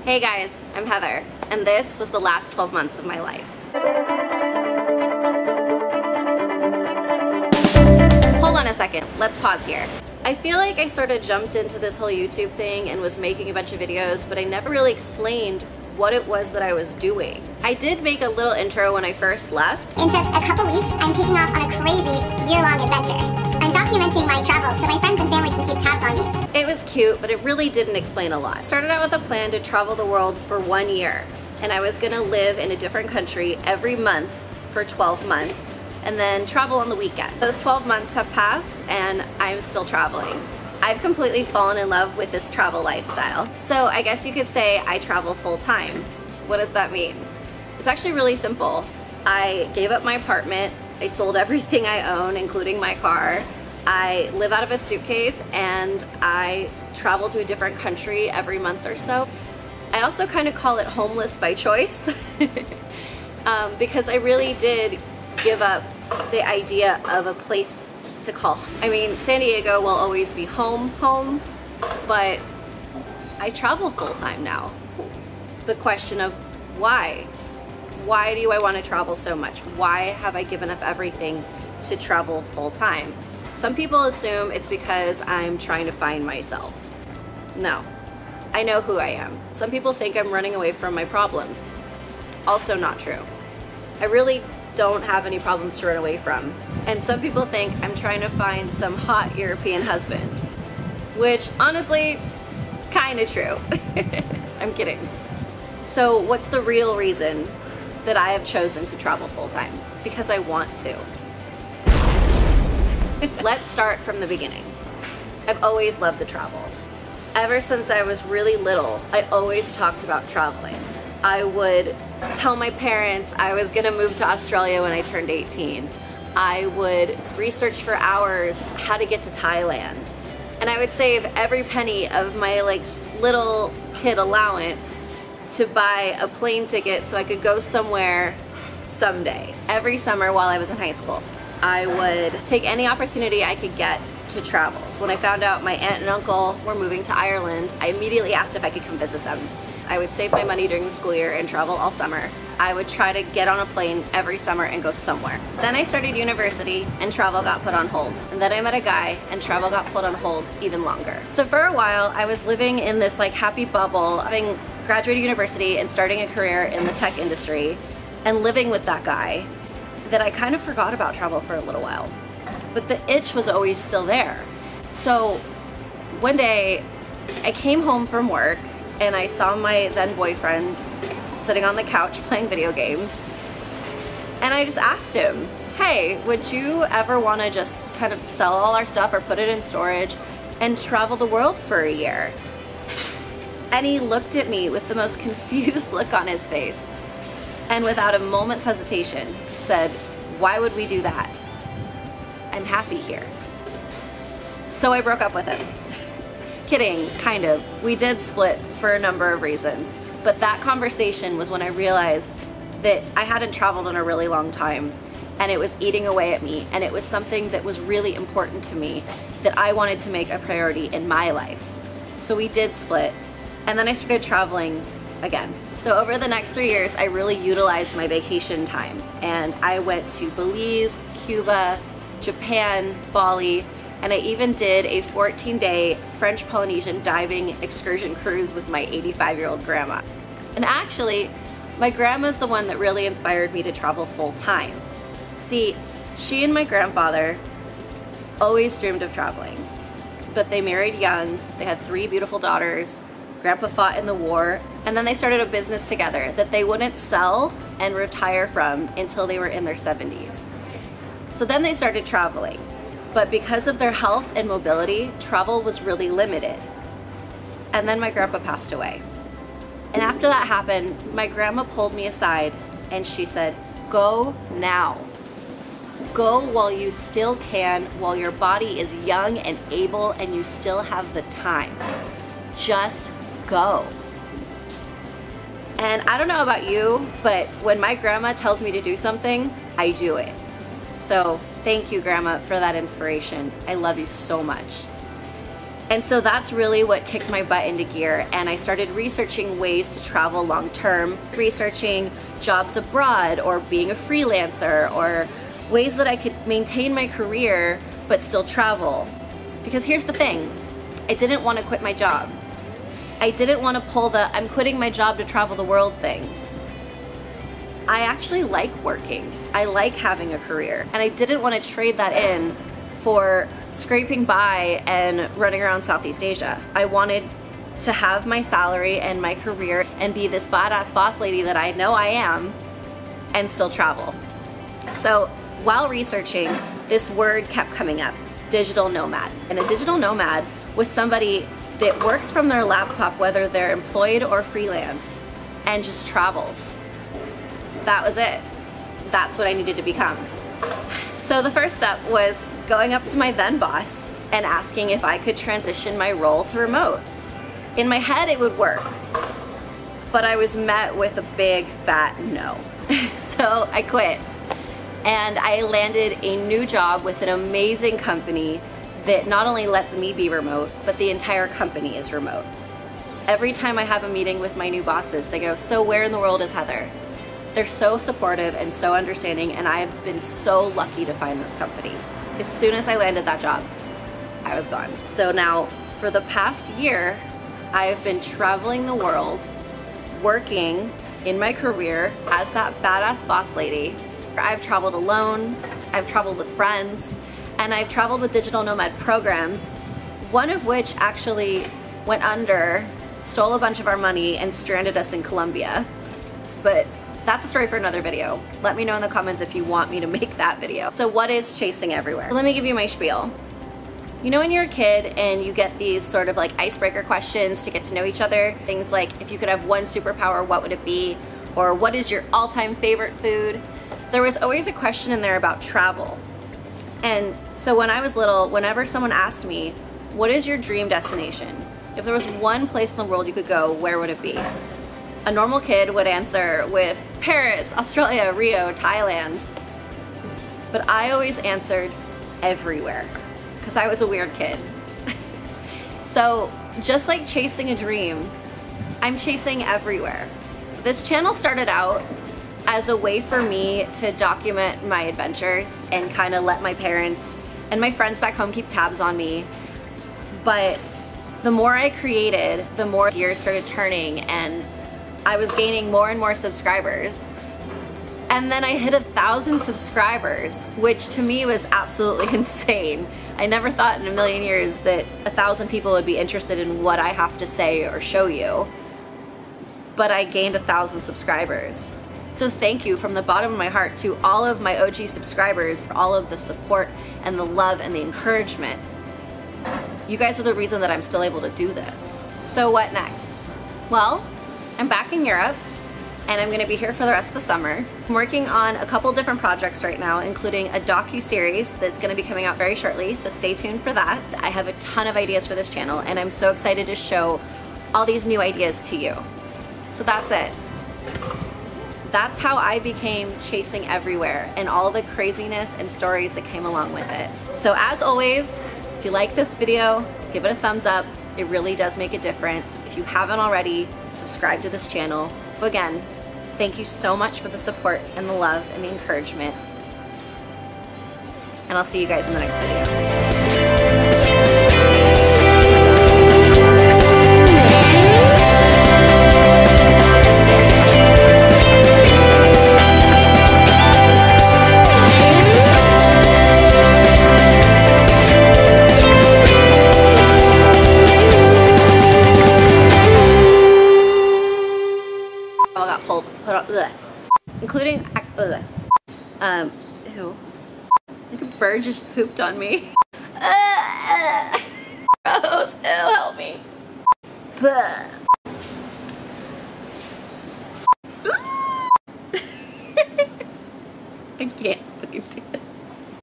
Hey guys, I'm Heather, and this was the last 12 months of my life. Hold on a second, let's pause here. I feel like I sort of jumped into this whole YouTube thing and was making a bunch of videos, but I never really explained what it was that I was doing. I did make a little intro when I first left. In just a couple weeks, I'm taking off on a crazy year-long adventure. I'm documenting my travels so my friends and family can keep tabs on me. It was cute, but it really didn't explain a lot. I started out with a plan to travel the world for 1 year, and I was gonna live in a different country every month for 12 months, and then travel on the weekend. Those 12 months have passed, and I'm still traveling. I've completely fallen in love with this travel lifestyle. So I guess you could say I travel full time. What does that mean? It's actually really simple. I gave up my apartment, I sold everything I own, including my car. I live out of a suitcase and I travel to a different country every month or so. I also kind of call it homeless by choice because I really did give up the idea of a place to call. I mean, San Diego will always be home, but I travel full time now. The question of why? Why do I want to travel so much? Why have I given up everything to travel full time? Some people assume it's because I'm trying to find myself. No, I know who I am. Some people think I'm running away from my problems. Also not true. I really don't have any problems to run away from. And some people think I'm trying to find some hot European husband, which honestly, it's kind of true. I'm kidding. So what's the real reason that I have chosen to travel full time? Because I want to. Let's start from the beginning. I've always loved to travel. Ever since I was really little, I always talked about traveling. I would tell my parents I was gonna move to Australia when I turned 18. I would research for hours how to get to Thailand. And I would save every penny of my little kid allowance to buy a plane ticket so I could go somewhere someday. Every summer while I was in high school, I would take any opportunity I could get to travel. So when I found out my aunt and uncle were moving to Ireland, I immediately asked if I could come visit them. I would save my money during the school year and travel all summer. I would try to get on a plane every summer and go somewhere. Then I started university and travel got put on hold. And then I met a guy and travel got put on hold even longer. So for a while, I was living in this happy bubble, having graduated university and starting a career in the tech industry and living with that guy, that I kind of forgot about travel for a little while. But the itch was always still there. So one day I came home from work and I saw my then boyfriend sitting on the couch playing video games. And I just asked him, hey, would you ever want to just kind of sell all our stuff or put it in storage and travel the world for a year? And he looked at me with the most confused look on his face and without a moment's hesitation said, why would we do that? I'm happy here. So I broke up with him. Kidding, kind of. We did split for a number of reasons, but that conversation was when I realized that I hadn't traveled in a really long time and it was eating away at me, and it was something that was really important to me that I wanted to make a priority in my life. So we did split, and then I started traveling again. So over the next 3 years, I really utilized my vacation time, and I went to Belize, Cuba, Japan, Bali, and I even did a 14-day French Polynesian diving excursion cruise with my 85-year-old grandma. And actually, my grandma's the one that really inspired me to travel full time. See, she and my grandfather always dreamed of traveling, but they married young, they had 3 beautiful daughters, Grandpa fought in the war, and then they started a business together that they wouldn't sell and retire from until they were in their 70s. So then they started traveling, but because of their health and mobility, travel was really limited. And then my grandpa passed away. And after that happened, my grandma pulled me aside and she said, go now. Go while you still can, while your body is young and able and you still have the time. Just go. And I don't know about you, but when my grandma tells me to do something, I do it. So thank you, Grandma, for that inspiration. I love you so much. And so that's really what kicked my butt into gear, and I started researching ways to travel long term, researching jobs abroad or being a freelancer or ways that I could maintain my career but still travel. Because here's the thing, I didn't want to quit my job. I didn't want to pull the I'm quitting my job to travel the world thing. I actually like working. I like having a career, and I didn't want to trade that in for scraping by and running around Southeast Asia. I wanted to have my salary and my career and be this badass boss lady that I know I am and still travel. So while researching, this word kept coming up, digital nomad. And a digital nomad was somebody that works from their laptop, whether they're employed or freelance, and just travels. That was it. That's what I needed to become. So the first step was going up to my then boss and asking if I could transition my role to remote. In my head it would work, but I was met with a big fat no. So I quit, and I landed a new job with an amazing company that not only lets me be remote, but the entire company is remote. Every time I have a meeting with my new bosses, they go, so where in the world is Heather? They're so supportive and so understanding, and I've been so lucky to find this company. As soon as I landed that job, I was gone. So now, for the past year, I have been traveling the world, working in my career as that badass boss lady. I've traveled alone, I've traveled with friends, and I've traveled with digital nomad programs, one of which actually went under, stole a bunch of our money, and stranded us in Colombia. But that's a story for another video. Let me know in the comments if you want me to make that video. So what is Chasing Everywhere? Let me give you my spiel. You know when you're a kid and you get these sort of like icebreaker questions to get to know each other? Things like, if you could have one superpower, what would it be? Or what is your all-time favorite food? There was always a question in there about travel. And so when I was little, whenever someone asked me, what is your dream destination? If there was one place in the world you could go, where would it be? A normal kid would answer with Paris, Australia, Rio, Thailand. But I always answered everywhere, because I was a weird kid. So just like chasing a dream, I'm chasing everywhere. This channel started out as a way for me to document my adventures and kind of let my parents and my friends back home keep tabs on me. But the more I created, the more gears started turning, and I was gaining more and more subscribers. And then I hit 1,000 subscribers, which to me was absolutely insane. I never thought in a million years that 1,000 people would be interested in what I have to say or show you. But I gained 1,000 subscribers. So thank you from the bottom of my heart to all of my OG subscribers for all of the support and the love and the encouragement. You guys are the reason that I'm still able to do this. So what next? Well, I'm back in Europe, and I'm gonna be here for the rest of the summer. I'm working on a couple different projects right now, including a docu-series that's gonna be coming out very shortly, so stay tuned for that. I have a ton of ideas for this channel, and I'm so excited to show all these new ideas to you. So that's it. That's how I became Chasing Everywhere, and all the craziness and stories that came along with it. So as always, if you like this video, give it a thumbs up. It really does make a difference. If you haven't already, subscribe to this channel. But again, thank you so much for the support and the love and the encouragement. And I'll see you guys in the next video. Including, ew. Like a bird just pooped on me. Gross, ew, help me. I can't.